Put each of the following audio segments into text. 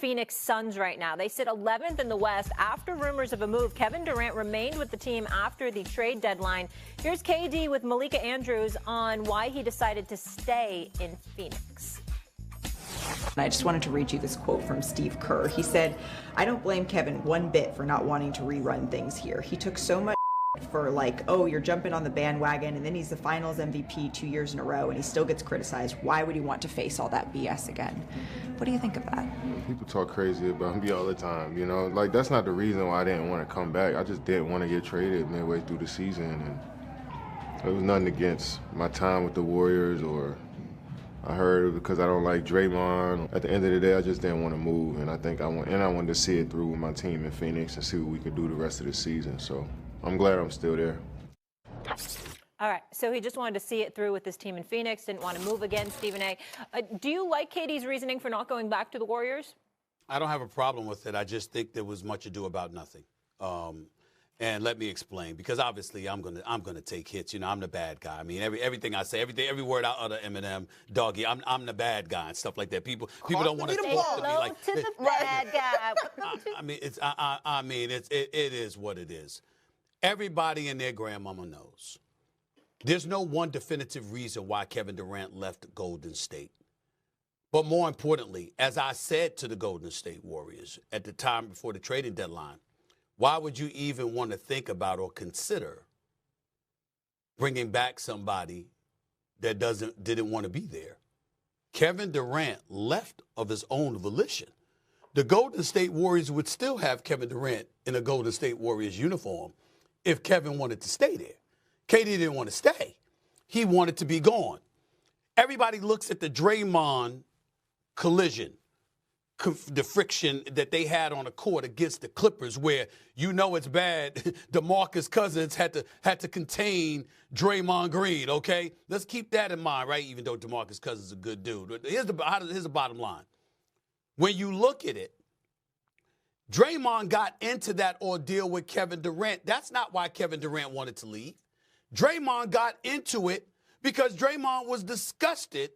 Phoenix Suns right now. They sit 11th in the West after rumors of a move. Kevin Durant remained with the team after the trade deadline. Here's KD with Malika Andrews on why he decided to stay in Phoenix. I just wanted to read you this quote from Steve Kerr. He said, "I don't blame Kevin one bit for not wanting to rerun things here. He took so much for like, oh, you're jumping on the bandwagon, and then he's the finals MVP 2 years in a row, and he still gets criticized. Why would he want to face all that BS again?" What do you think of that? People talk crazy about me all the time, you know? Like, that's not the reason why I didn't want to come back. I just didn't want to get traded midway through the season, and it was nothing against my time with the Warriors, or I heard because I don't like Draymond. At the end of the day, I just didn't want to move, and I wanted to see it through with my team in Phoenix and see what we could do the rest of the season. So I'm glad I'm still there. All right, so he just wanted to see it through with his team in Phoenix, didn't want to move again. Stephen A., do you like KD's reasoning for not going back to the Warriors? I don't have a problem with it. I just think there was much ado about nothing. And let me explain, because obviously I'm gonna take hits. You know, I'm the bad guy. I mean, everything I say, every word out of Eminem, doggy, I'm the bad guy and stuff like that. People don't want to talk to me like to the bad guy. I mean, it is what it is. Everybody and their grandmama knows. There's no one definitive reason why Kevin Durant left Golden State. But more importantly, as I said to the Golden State Warriors at the time before the trading deadline, why would you even want to think about or consider bringing back somebody that didn't want to be there? Kevin Durant left of his own volition. The Golden State Warriors would still have Kevin Durant in a Golden State Warriors uniform if Kevin wanted to stay there. KD didn't want to stay. He wanted to be gone. Everybody looks at the Draymond collision, the friction that they had on the court against the Clippers, where you know it's bad. DeMarcus Cousins had to contain Draymond Green, okay? Let's keep that in mind, right? Even though DeMarcus Cousins is a good dude. Here's the bottom line. When you look at it, Draymond got into that ordeal with Kevin Durant. That's not why Kevin Durant wanted to leave. Draymond got into it because Draymond was disgusted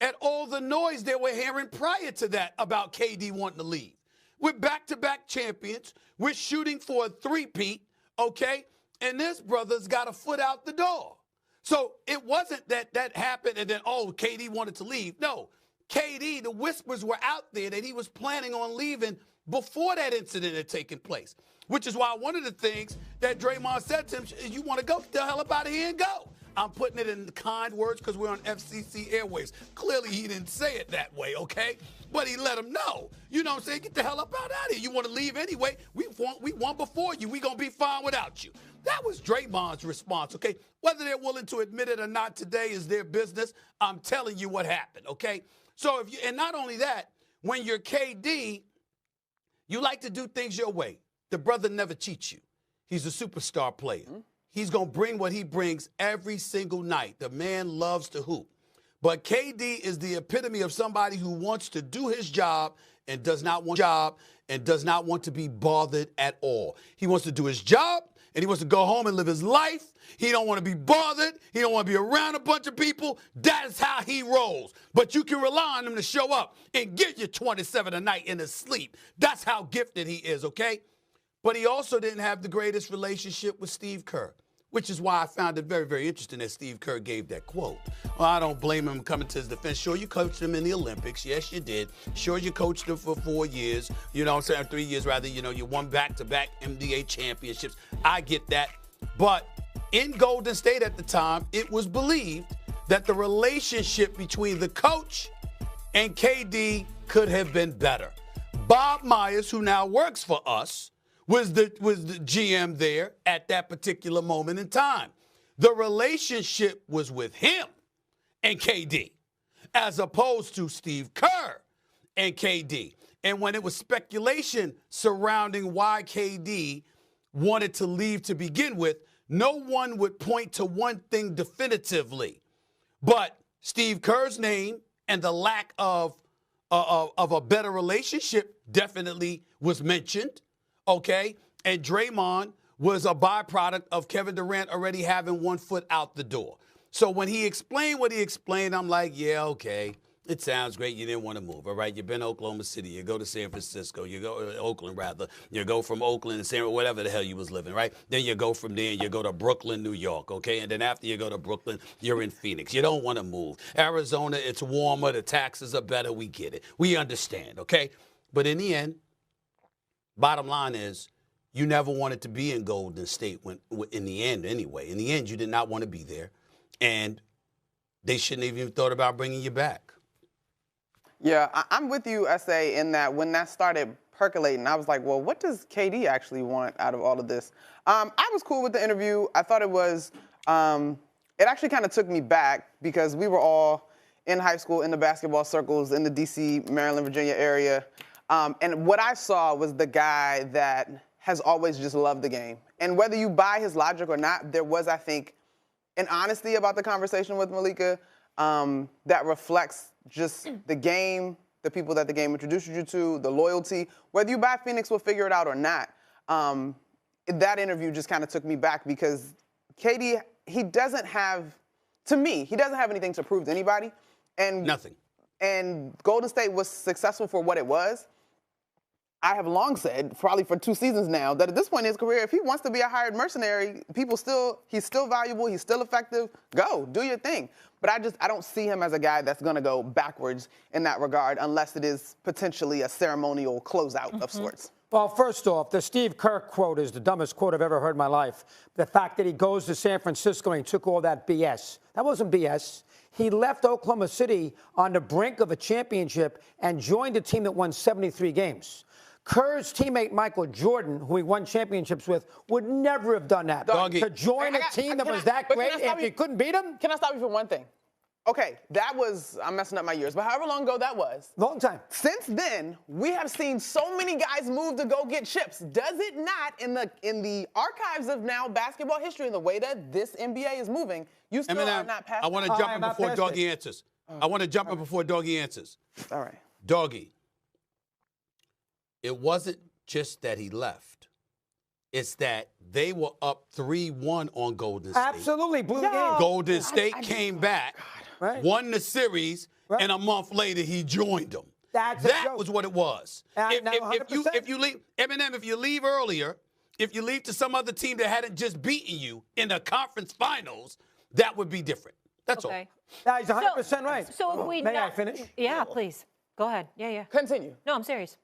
at all the noise they were hearing prior to that about KD wanting to leave. We're back-to-back champions. We're shooting for a three-peat, okay? And this brother's got a foot out the door. So it wasn't that happened and then, oh, KD wanted to leave. No, KD, the whispers were out there that he was planning on leaving before that incident had taken place, which is why one of the things that Draymond said to him is, you want to go, get the hell up out of here and go. I'm putting it in kind words because we're on FCC airwaves. Clearly, he didn't say it that way, okay? But he let him know. You know what I'm saying? Get the hell up out of here. You want to leave anyway? We won before you. We're going to be fine without you. That was Draymond's response, okay? Whether they're willing to admit it or not today is their business. I'm telling you what happened, okay? So and not only that, when you're KD, you like to do things your way. The brother never cheats you. He's a superstar player. He's going to bring what he brings every single night. The man loves to hoop. But KD is the epitome of somebody who wants to do his job and does not want to be bothered at all. He wants to do his job, and he wants to go home and live his life. He don't want to be bothered. He don't want to be around a bunch of people. That is how he rolls. But you can rely on him to show up and get you 27 a night in his sleep. That's how gifted he is, okay? But he also didn't have the greatest relationship with Steve Kerr, which is why I found it very, very interesting that Steve Kerr gave that quote. Well, I don't blame him coming to his defense. Sure, you coached him in the Olympics. Yes, you did. Sure, you coached him for 4 years. You know what I'm saying? 3 years, rather. You know, you won back-to-back NBA championships. I get that. But in Golden State at the time, it was believed that the relationship between the coach and KD could have been better. Bob Myers, who now works for us, was the GM there at that particular moment in time. The relationship was with him and KD, as opposed to Steve Kerr and KD. And when it was speculation surrounding why KD wanted to leave to begin with, no one would point to one thing definitively. But Steve Kerr's name and the lack of a better relationship definitely was mentioned. Okay, and Draymond was a byproduct of Kevin Durant already having 1 foot out the door. So when he explained what he explained, I'm like, yeah, okay. It sounds great. You didn't want to move, all right? You've been to Oklahoma City. You go to San Francisco. You go to Oakland, rather. You go from Oakland to San, whatever the hell you was living, right? Then you go from there and you go to Brooklyn, New York, okay? And then after you go to Brooklyn, you're in Phoenix. You don't want to move. Arizona, it's warmer. The taxes are better. We get it. We understand, okay? But in the end, bottom line is you never wanted to be in Golden State in the end anyway. In the end, you did not want to be there. And they shouldn't have even thought about bringing you back. Yeah, I'm with you, S.A., in that when that started percolating, I was like, well, what does KD actually want out of all of this? I was cool with the interview. I thought it was, it actually kind of took me back because we were all in high school in the basketball circles in the D.C., Maryland, Virginia area. And what I saw was the guy that has always just loved the game. And whether you buy his logic or not, there was, I think, an honesty about the conversation with Malika that reflects just the game, the people that the game introduced you to, the loyalty. Whether you buy Phoenix will figure it out or not, that interview just kind of took me back because KD, he doesn't have, to me, he doesn't have anything to prove to anybody. And nothing. And Golden State was successful for what it was. I have long said, probably for 2 seasons now, that at this point in his career, if he wants to be a hired mercenary, he's still valuable, he's still effective, go, do your thing. But I don't see him as a guy that's going to go backwards in that regard unless it is potentially a ceremonial closeout of sorts. Well, first off, the Steve Kerr quote is the dumbest quote I've ever heard in my life. The fact that he goes to San Francisco and he took all that BS. That wasn't BS. He left Oklahoma City on the brink of a championship and joined a team that won 73 games. Kerr's teammate Michael Jordan, who he won championships with, would never have done that. Doggy. To join a team that was that great if he couldn't beat him? Can I stop you for one thing? Okay, that was, I'm messing up my years, but however long ago that was. Long time. Since then, we have seen so many guys move to go get chips. Does it not, in the archives of now basketball history, in the way that this NBA is moving, you still are not past I want to jump in before Doggy answers. I want to jump in before Doggy answers. All right. Doggy. It wasn't just that he left. It's that they were up 3-1 on Golden State. Absolutely, blew the game. Golden State came back, won the series, and a month later he joined them. That was what it was. If you leave, Eminem, if you leave earlier, if you leave to some other team that hadn't just beaten you in the conference finals, that would be different. That's all. Yeah, he's 100% right. So if we May I finish? Yeah, please. Go ahead. Yeah. Continue. No, I'm serious.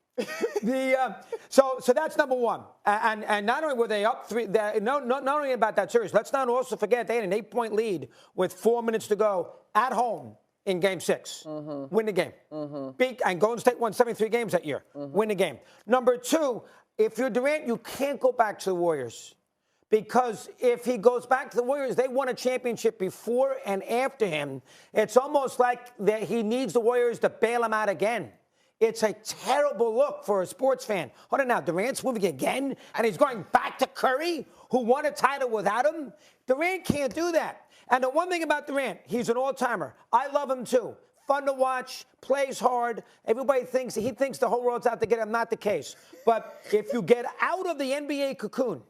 So that's number one. And not only were they up 3, not only about that series, let's not also forget they had an 8-point lead with 4 minutes to go at home in Game 6. Win the game. And Golden State won 73 games that year. Win the game. Number 2, if you're Durant, you can't go back to the Warriors. Because if he goes back to the Warriors, they won a championship before and after him. It's almost like that he needs the Warriors to bail him out again. It's a terrible look for a sports fan. Hold on now, Durant's moving again, and he's going back to Curry, who won a title without him? Durant can't do that. And the one thing about Durant, he's an all-timer. I love him too. Fun to watch, plays hard. Everybody thinks, he thinks the whole world's out to get him. Not the case. But if you get out of the NBA cocoon,